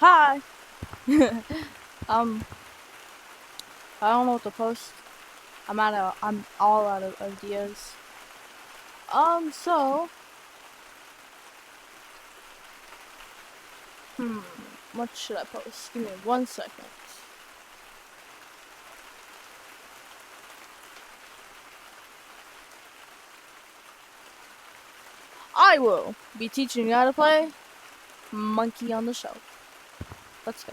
Hi. um, I don't know what to post. I'm all out of ideas. So, hmm, what should I post? Give me 1 second. I will be teaching you how to play Monkey on the Shelf. Let's go.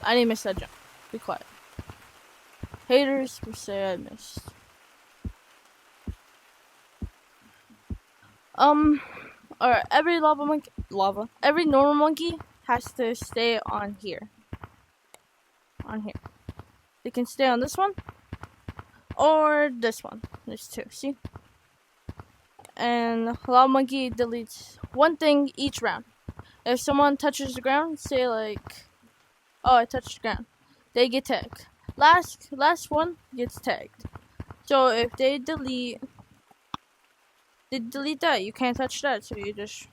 I didn't miss that jump. Be quiet. Haters will say I missed. Um, alright, every normal monkey has to stay on here. On here. They can stay on this one or this one. There's two, see? And Lava Monkey deletes one thing each round. If someone touches the ground, say like, "Oh, I touched the ground," they get tagged. Last one gets tagged. So if they delete that, you can't touch that. So you just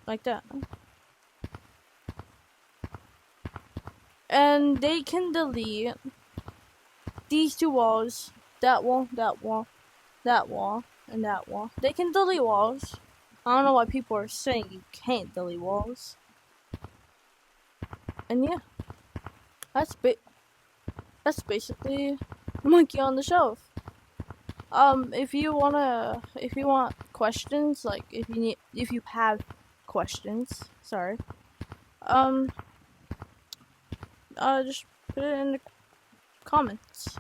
like that. And they can delete these two walls, that wall, that wall, that wall, and that wall. They can delete walls. I don't know why people are saying you can't delete walls. And yeah, that's basically Monkey on the Shelf. If you want questions, like if you have questions, sorry, um, just put it in the comments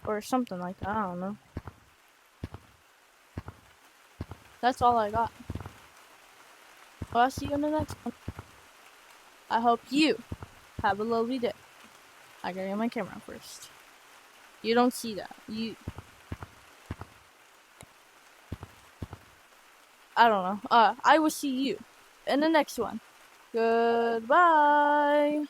or something like that. I don't know. That's all I got. Well, I'll see you in the next one. I hope you have a lovely day. I gotta get my camera first. You don't see that. I don't know. I will see you in the next one. Goodbye.